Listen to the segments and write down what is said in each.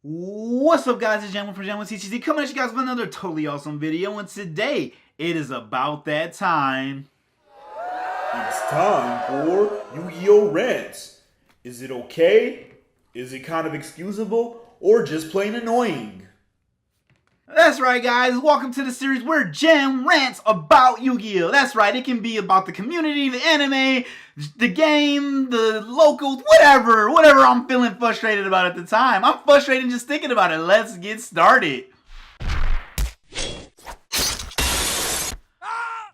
What's up, guys? It's Jan from Jan TCC coming at you guys with another totally awesome video, and today it is about that time. It's time for Yugioh rants. Is it okay? Is it kind of excusable? Or just plain annoying? That's right, guys. Welcome to the series where Jan rants about Yu-Gi-Oh! That's right. It can be about the community, the anime, the game, the locals, whatever I'm feeling frustrated about at the time. I'm frustrated just thinking about it. Let's get started.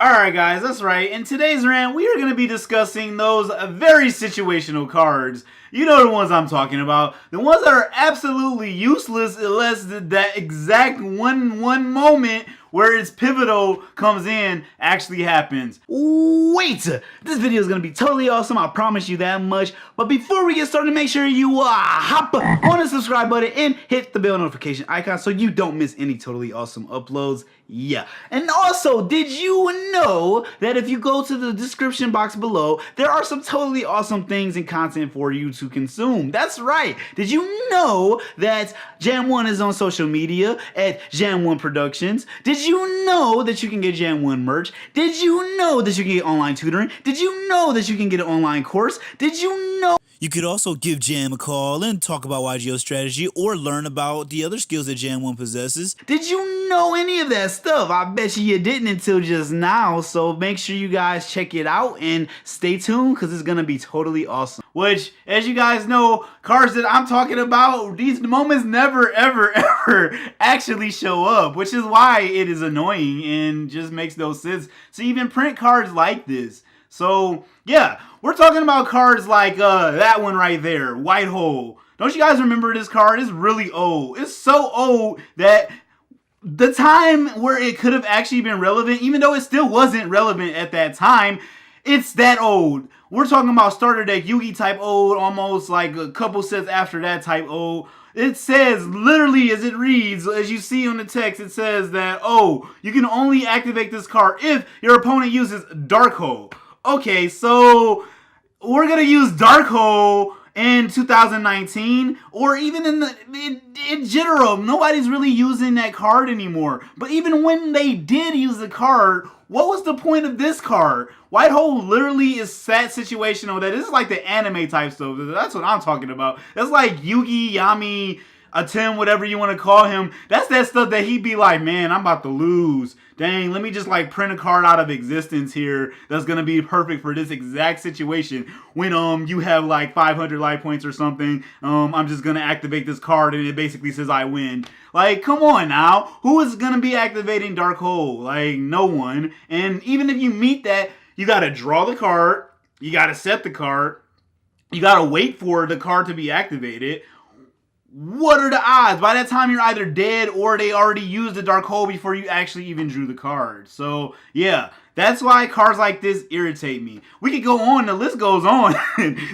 Alright guys, that's right. In today's rant, we are going to be discussing those very situational cards. You know the ones I'm talking about. The ones that are absolutely useless unless that exact one moment where its pivotal comes in actually happens. Wait! This video is going to be totally awesome, I promise you that much. But before we get started, make sure you hop on the subscribe button and hit the bell notification icon so you don't miss any totally awesome uploads. Yeah. And also, did you know that if you go to the description box below, there are some totally awesome things and content for you to consume? That's right. Did you know that Jan1 is on social media at Jan1 Productions? Did you know that you can get Jan1 merch? Did you know that you can get online tutoring? Did you know that you can get an online course? Did you know you could also give Jam a call and talk about YGO strategy or learn about the other skills that Jan1 possesses? Did you know any of that stuff? I bet you didn't until just now, so make sure you guys check it out and stay tuned because it's going to be totally awesome. Which, as you guys know, cards that I'm talking about, these moments never, ever actually show up, which is why it is annoying and just makes no sense to even print cards like this. So, yeah, we're talking about cards like that one right there, White Hole. Don't you guys remember this card? It's really old. It's so old that the time where it could have actually been relevant, even though it still wasn't relevant at that time, it's that old. We're talking about starter deck Yugi type old, almost like a couple sets after that type old. It says, literally as it reads, as you see on the text, it says that, oh, you can only activate this card if your opponent uses Dark Hole. Okay, so we're gonna use Dark Hole in 2019, or even in general. Nobody's really using that card anymore. But even when they did use the card, what was the point of this card? White Hole literally is that situational. That is like the anime type stuff. That's what I'm talking about. That's like Yugi, Yami, Atem, whatever you want to call him. That's that stuff that he'd be like, man, I'm about to lose. Dang, let me just like print a card out of existence here that's gonna be perfect for this exact situation. When you have like 500 life points or something, I'm just gonna activate this card and it basically says I win. Like, come on now, who is gonna be activating Dark Hole? Like, no one. And even if you meet that, you gotta draw the card, you gotta set the card, you gotta wait for the card to be activated. What are the odds? By that time, you're either dead or they already used the Dark Hole before you actually even drew the card. So, yeah, that's why cards like this irritate me. We could go on. The list goes on.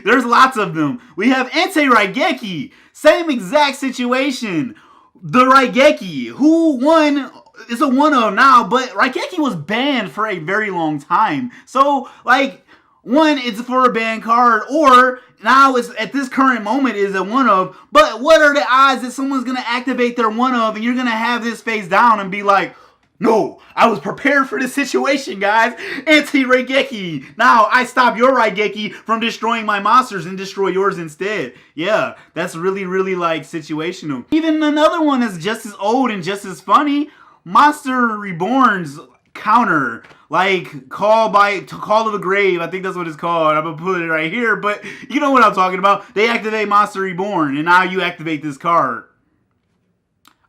There's lots of them. We have Ante-Raigeki. Same exact situation. The Raigeki, who won, is a one-of now, but Raigeki was banned for a very long time. So, like, one, it's for a banned card, or now it's at this current moment is a one-of, but what are the odds that someone's going to activate their one-of and you're going to have this face down and be like, no, I was prepared for this situation, guys. Ante-Raigeki. Now, I stop your Raigeki from destroying my monsters and destroy yours instead. Yeah, that's really like situational. Even another one that's just as old and just as funny, Monster Reborn's counter, like Call of the Grave. I think that's what it's called. I'm gonna put it right here, but you know what I'm talking about. They activate Monster Reborn, and now you activate this card.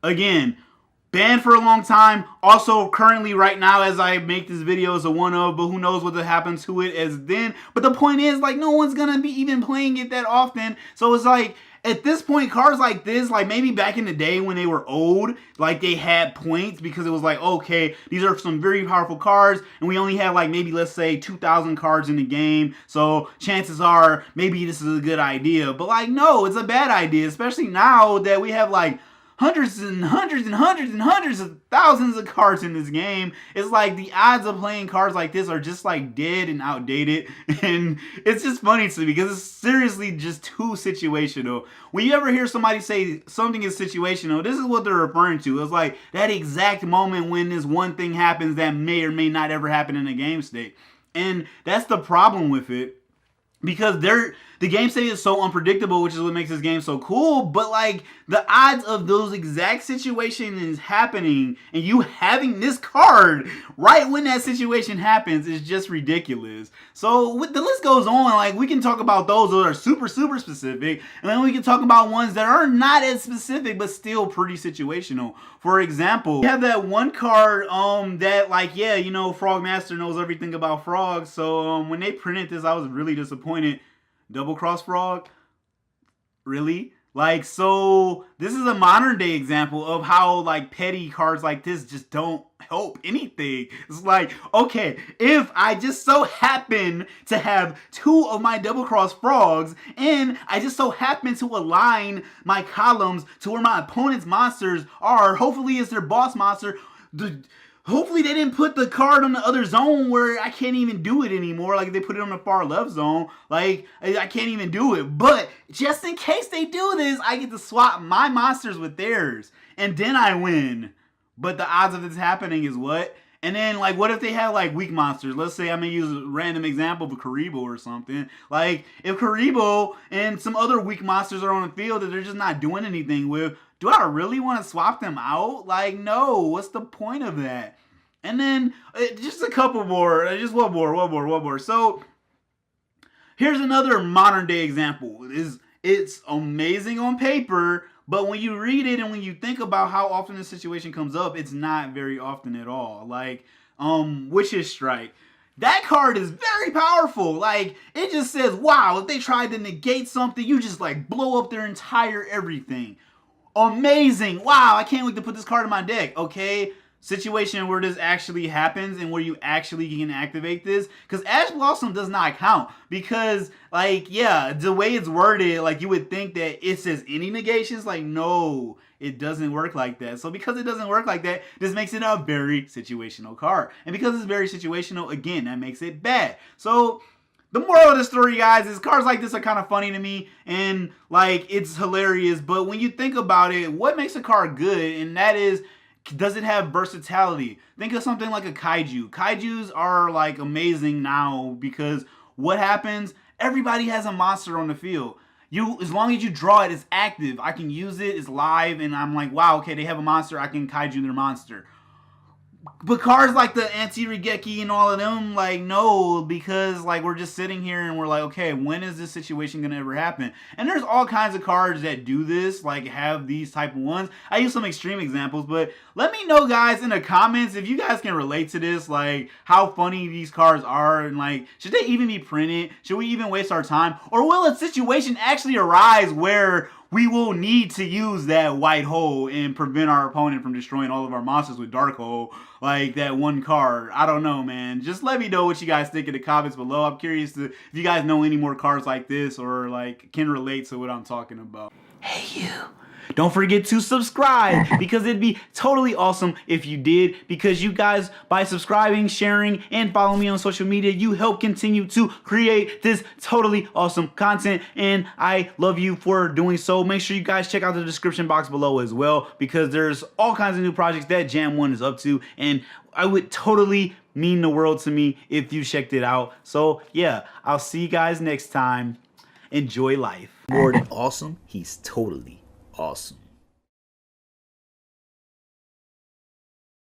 Again, banned for a long time. Also, currently, right now, as I make this video, is a one-of, but who knows what will happen to it as then. But the point is, like, no one's gonna be even playing it that often. So it's like, at this point, cards like this, like maybe back in the day when they were old, like they had points because it was like, okay, these are some very powerful cards and we only have like maybe, let's say, 2,000 cards in the game. So chances are maybe this is a good idea. But like, no, it's a bad idea, especially now that we have like hundreds and hundreds and hundreds and hundreds of thousands of cards in this game. It's like the odds of playing cards like this are just like dead and outdated. And it's just funny to me because it's seriously just too situational. When you ever hear somebody say something is situational, this is what they're referring to. It's like that exact moment when this one thing happens that may or may not ever happen in a game state. And that's the problem with it. Because the game state is so unpredictable, which is what makes this game so cool. But like the odds of those exact situations happening and you having this card right when that situation happens is just ridiculous. So the list goes on. Like we can talk about those that are super specific, and then we can talk about ones that are not as specific but still pretty situational. For example, we have that one card that like, yeah, you know, Frog Master knows everything about frogs. So when they printed this, I was really disappointed. Double cross frog? Really? Like, so this is a modern day example of how like petty cards like this just don't help anything. It's like, okay, if I just so happen to have 2 of my double cross frogs and I just so happen to align my columns to where my opponent's monsters are, hopefully it's their boss monster, hopefully they didn't put the card on the other zone where I can't even do it anymore. Like if they put it on the far left zone, like I can't even do it. But just in case they do this, I get to swap my monsters with theirs. And then I win. But the odds of this happening is what? And then like what if they have like weak monsters? Let's say I'm going to use a random example of a Karibo or something. Like if Karibo and some other weak monsters are on the field that they're just not doing anything with, do I really want to swap them out? Like, no, what's the point of that? And then just a couple more, just one more. So here's another modern day example. It's amazing on paper, but when you read it and when you think about how often this situation comes up, it's not very often at all. Like, Witch's Strike. That card is very powerful. Like, it just says, wow, if they tried to negate something, you just like blow up their entire everything. Amazing. Wow, I can't wait to put this card in my deck. Okay, situation where this actually happens and where you actually can activate this. Because Ash Blossom does not count. Because, like, yeah, the way it's worded, like, you would think that it says any negations. Like, no, it doesn't work like that. So because it doesn't work like that, this makes it a very situational card. And because it's very situational, again, that makes it bad. So the moral of the story, guys, is cards like this are kind of funny to me and like it's hilarious. But when you think about it, what makes a card good? And that is, does it have versatility? Think of something like a kaiju. Kaijus are like amazing now because what happens? Everybody has a monster on the field. As long as you draw it, it's active. I can use it, it's live, and I'm like, wow, okay, they have a monster, I can kaiju their monster. But cards like the Anti-Regeki and all of them, like, no, because, like, we're just sitting here and we're like, okay, when is this situation going to ever happen? And there's all kinds of cards that do this, like, have these type of ones. I use some extreme examples, but let me know, guys, in the comments if you guys can relate to this, like, how funny these cards are, and, like, should they even be printed? Should we even waste our time? Or will a situation actually arise where we will need to use that white hole and prevent our opponent from destroying all of our monsters with dark hole, like that one card? I don't know, man. Just let me know what you guys think in the comments below. I'm curious if you guys know any more cards like this or like can relate to what I'm talking about. Hey, you. Don't forget to subscribe because it'd be totally awesome if you did, because you guys, by subscribing, sharing, and following me on social media, you help continue to create this totally awesome content, and I love you for doing so. Make sure you guys check out the description box below as well, because there's all kinds of new projects that Jam1 is up to, and I would totally mean the world to me if you checked it out. So yeah, I'll see you guys next time. Enjoy life. More than awesome, he's totally awesome.